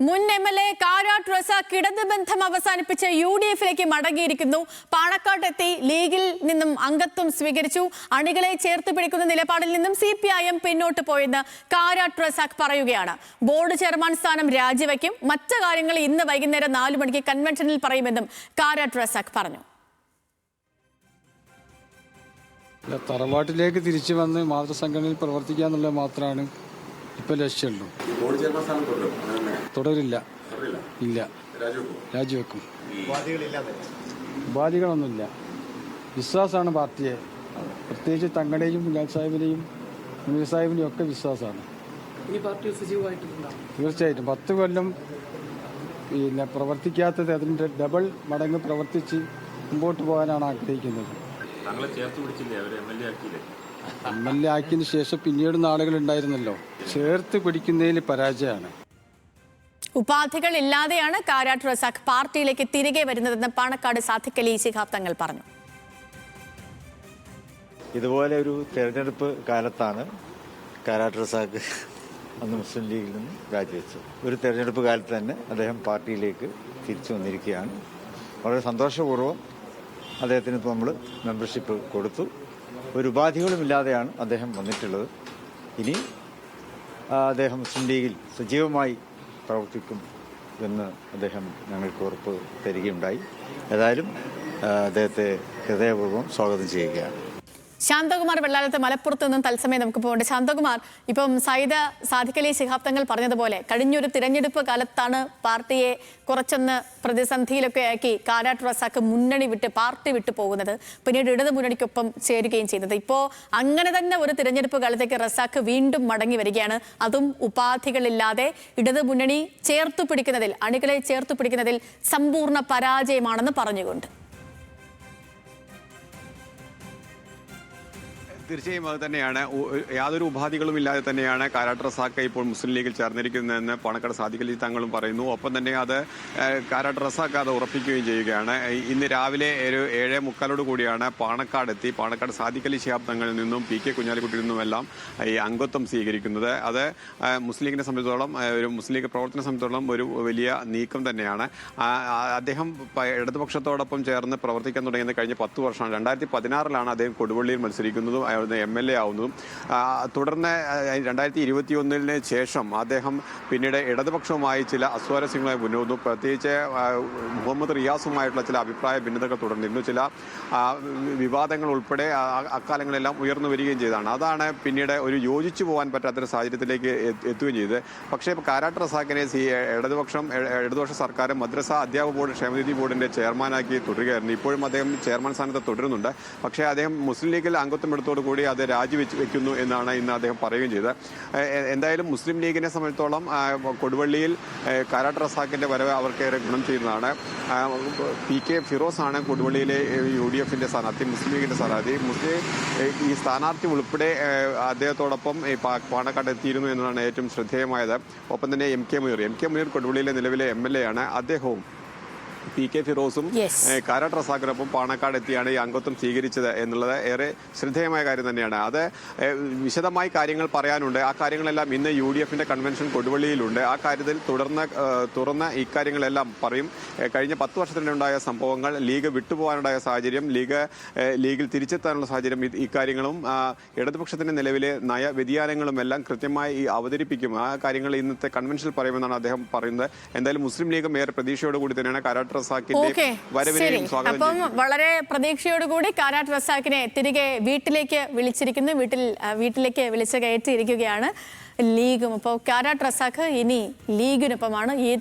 മുൻ എംഎൽഎ കാരാട്ട് റസാഖ് ഇടത് ബന്ധം അവസാനിപ്പിച്ച് യുഡിഎഫിലേക്ക് മടങ്ങിയിരിക്കുന്നു. പാണക്കാട്ടെത്തി ലീഗിൽ നിന്നും അംഗത്വം സ്വീകരിച്ചു. അണികളെ ചേർത്ത് പിടിക്കുന്ന നിലപാടിൽ നിന്നും സിപിഐഎം പിന്നോട്ട് പോയെന്ന് കാരാട്ട് റസാഖ് പറയുകയാണ്. ബോർഡ് ചെയർമാൻ സ്ഥാനം രാജിവെക്കും. മറ്റു കാര്യങ്ങൾ ഇന്ന് വൈകുന്നേരം 4 മണിക്ക് കൺവെൻഷനിൽ പറയുമെന്നും കാരാട്ട് റസാഖ് പറഞ്ഞു. തറവാട്ടിലേക്ക് തിരിച്ചു വന്ന് മാതൃസംഘടനയിൽ പ്രവർത്തിക്കുക എന്നുള്ളത് മാത്രമാണ് ഇപ്പൊ ലക്ഷ്യമുള്ളൂ. തുടരില്ല, ഇല്ല, രാജിവെക്കും. ഉപാധികളൊന്നുമില്ല. വിശ്വാസമാണ് പാർട്ടിയെ, പ്രത്യേകിച്ച് തങ്ങളുടെയും ബിലാൽ സാഹിബിനെയും മുനീർ സാഹിബിനെയും ഒക്കെ വിശ്വാസമാണ്. തീർച്ചയായിട്ടും 10 കൊല്ലം പ്രവർത്തിക്കാത്തത് അതിൻ്റെ ഡബിൾ മടങ്ങ് പ്രവർത്തിച്ച് മുമ്പോട്ട് പോകാനാണ് ആഗ്രഹിക്കുന്നത്. എംഎൽഎ ആക്കിയതിന് ശേഷം പിന്നീട് നാളുകൾ ഉണ്ടായിരുന്നല്ലോ, ചേർത്ത് പിടിക്കുന്നതിൽ പരാജയമാണ്. ഉപാധികൾ ഇല്ലാതെയാണ് കാരാട്ട് റസാഖ് പാർട്ടിയിലേക്ക് തിരികെ വരുന്നതെന്ന് പാണക്കാട് സാദിഖ് അലി ശിഹാബ് തങ്ങൾ പറഞ്ഞു. ഇതുപോലെ ഒരു തെരഞ്ഞെടുപ്പ് കാലത്താണ് കാരാട്ട് റസാഖ് അന്ന് മുസ്ലിം ലീഗിൽ നിന്ന് രാജിവെച്ചത്. ഒരു തെരഞ്ഞെടുപ്പ് കാലത്ത് തന്നെ അദ്ദേഹം പാർട്ടിയിലേക്ക് തിരിച്ചു വന്നിരിക്കുകയാണ്. വളരെ സന്തോഷപൂർവ്വം അദ്ദേഹത്തിന് ഇപ്പോൾ നമ്മൾ മെമ്പർഷിപ്പ് കൊടുത്തു. ഒരു ഉപാധികളുമില്ലാതെയാണ് അദ്ദേഹം വന്നിട്ടുള്ളത്. ഇനി അദ്ദേഹം മുസ്ലിം ലീഗിൽ സജീവമായി പ്രവർത്തിക്കും എന്ന് അദ്ദേഹം ഞങ്ങൾക്ക് ഉറപ്പ് തരികയുണ്ടായി. ഏതായാലും അദ്ദേഹത്തെ ഹൃദയപൂർവ്വം സ്വാഗതം ചെയ്യുകയാണ്. ശാന്തകുമാർ വെള്ളാലത്ത് മലപ്പുറത്ത് നിന്നും തത്സമയം നമുക്ക് പോകേണ്ട. ശാന്തകുമാർ, ഇപ്പം സാദിഖ് അലി ശിഹാബ് തങ്ങൾ പറഞ്ഞതുപോലെ കഴിഞ്ഞൊരു തിരഞ്ഞെടുപ്പ് കാലത്താണ് പാർട്ടിയെ കുറച്ചൊന്ന് പ്രതിസന്ധിയിലൊക്കെ ആക്കി കാരാട്ട് റസാഖ് മുന്നണി വിട്ട് പാർട്ടി വിട്ടു പോകുന്നത്, പിന്നീട് ഇടത് മുന്നണിക്കൊപ്പം ചേരുകയും ചെയ്യുന്നത്. ഇപ്പോൾ അങ്ങനെ തന്നെ ഒരു തിരഞ്ഞെടുപ്പ് കാലത്തേക്ക് റസാഖ് വീണ്ടും മടങ്ങി വരികയാണ്. അതും ഉപാധികളില്ലാതെ ഇടത് മുന്നണി ചേർത്തു പിടിക്കുന്നതിൽ, അണികളെ ചേർത്തു പിടിക്കുന്നതിൽ സമ്പൂർണ്ണ പരാജയമാണെന്ന് പറഞ്ഞുകൊണ്ട്. തീർച്ചയായും അത് തന്നെയാണ്. യാതൊരു ഉപാധികളും ഇല്ലാതെ തന്നെയാണ് കാരാട്ട് റസാഖ് ഇപ്പോൾ മുസ്ലിം ലീഗിൽ ചേർന്നിരിക്കുന്നതെന്ന് പാണക്കാട് സാദിഖ് അലി തങ്ങളും പറയുന്നു. ഒപ്പം തന്നെ അത് കാരാട്ട് റസാഖ് അത് ഉറപ്പിക്കുകയും ചെയ്യുകയാണ്. ഇന്ന് രാവിലെ ഒരു 7:45 കൂടിയാണ് പാണക്കാട് സാദിഖ് അലി ശിഹാബ് തങ്ങളിൽ നിന്നും PK കുഞ്ഞാലിക്കുട്ടിയിൽ നിന്നുമെല്ലാം ഈ അംഗത്വം സ്വീകരിക്കുന്നത്. അത് മുസ്ലിം ലീഗിനെ സംബന്ധിച്ചിടത്തോളം, ഒരു മുസ്ലിം ലീഗ് പ്രവർത്തന സംബന്ധിച്ചിടത്തോളം ഒരു വലിയ നീക്കം തന്നെയാണ്. അദ്ദേഹം ഇടതുപക്ഷത്തോടൊപ്പം ചേർന്ന് പ്രവർത്തിക്കാൻ തുടങ്ങിയത് കഴിഞ്ഞ 10 വർഷമാണ്. 2016 അദ്ദേഹം കൊടുവള്ളിയിൽ മത്സരിക്കുന്നതും MLA ആവുന്നതും. തുടർന്ന് 2021 ശേഷം അദ്ദേഹം പിന്നീട് ഇടതുപക്ഷവുമായി ചില അസ്വാരസ്യങ്ങളായി മുന്നോട്ടു. പ്രത്യേകിച്ച് മുഹമ്മദ് റിയാസുമായിട്ടുള്ള ചില അഭിപ്രായ ഭിന്നതകൾ തുടർന്നിരുന്നു. ചില വിവാദങ്ങൾ ഉൾപ്പെടെ അക്കാലങ്ങളെല്ലാം ഉയർന്നു വരികയും ചെയ്തതാണ്. അതാണ് പിന്നീട് ഒരു യോജിച്ചു പോകാൻ പറ്റാത്തൊരു സാഹചര്യത്തിലേക്ക് എത്തുകയും ചെയ്തത്. പക്ഷേ കാരാട്ട് റസാഖിനെ ഇടതുപക്ഷ സർക്കാർ മദ്രസ അധ്യാപക ബോർഡ് ക്ഷേമനിധി ബോർഡിന്റെ ചെയർമാനാക്കി തുടരുകയായിരുന്നു. ഇപ്പോഴും അദ്ദേഹം ചെയർമാൻ സ്ഥാനത്ത് തുടരുന്നുണ്ട്. പക്ഷേ അദ്ദേഹം മുസ്ലിം ലീഗിൽ അംഗത്വം എടുത്തോടുകൂടി അത് രാജിവെക്കുന്നു എന്നാണ് ഇന്ന് അദ്ദേഹം പറയുകയും ചെയ്തത്. എന്തായാലും മുസ്ലിം ലീഗിനെ സംബന്ധിച്ചിടത്തോളം കൊടുവള്ളിയിൽ കാരാട്ട് റസാഖിന്റെ വരവ് അവർക്കേറെ ഗുണം ചെയ്യുന്നതാണ്. PK ഫിറോസ് ആണ് കൊടുവള്ളിയിലെ UDFന്റെ സ്ഥാനാർത്ഥി, മുസ്ലിം ലീഗിന്റെ സ്ഥാനാർത്ഥി. ഈ സ്ഥാനാർത്ഥി ഉൾപ്പെടെ അദ്ദേഹത്തോടൊപ്പം പാണക്കാട് എത്തിയിരുന്നു എന്നതാണ് ഏറ്റവും ശ്രദ്ധേയമായത്. ഒപ്പം തന്നെ MK മുനീർ കൊടുവള്ളിയിലെ നിലവിലെ MLA ആണ്. അദ്ദേഹവും PK ഫിറോസും കാരാട്ട് റസാഖിനൊപ്പം പാണക്കാട് എത്തിയാണ് ഈ അംഗത്വം സ്വീകരിച്ചത് എന്നുള്ളത് ഏറെ ശ്രദ്ധേയമായ കാര്യം തന്നെയാണ്. അത് വിശദമായി കാര്യങ്ങൾ പറയാനുണ്ട്. ആ കാര്യങ്ങളെല്ലാം ഇന്ന് UDFന്റെ കൺവെൻഷൻ കൊടുവള്ളിയിലുണ്ട്. ആ കാര്യത്തിൽ തുറന്ന ഇക്കാര്യങ്ങളെല്ലാം പറയും. കഴിഞ്ഞ 10 വർഷത്തിനുണ്ടായ സംഭവങ്ങൾ, ലീഗ് വിട്ടുപോകാനുണ്ടായ സാഹചര്യം, ലീഗിൽ തിരിച്ചെത്താനുള്ള സാഹചര്യം, ഇക്കാര്യങ്ങളും ഇടതുപക്ഷത്തിന്റെ നിലവിലെ നയ വ്യതിയാനങ്ങളും എല്ലാം കൃത്യമായി അവതരിപ്പിക്കും. ആ കാര്യങ്ങൾ ഇന്നത്തെ കൺവെൻഷനിൽ പറയുമെന്നാണ് അദ്ദേഹം പറയുന്നത്. എന്തായാലും മുസ്ലിം ലീഗും ഏറെ പ്രതീക്ഷയോടുകൂടി തന്നെയാണ് കാരാട്ട് റസാഖിന്റെ വരവിനെയും സ്വാഗതം ചെയ്യുന്നത്. അപ്പം വളരെ പ്രതീക്ഷയോടുകൂടി കാരാട്ട് റസാഖിനെ തിരികെ വീട്ടിലേക്ക് വിളിച്ചിരിക്കുന്നു. വീട്ടിലേക്ക് വിളിച്ച് കയറ്റിയിരിക്കുകയാണ് ലീഗും. അപ്പോൾ കാരാട്ട് റസാഖ് ഇനി ലീഗിനൊപ്പമാണ്. ഈ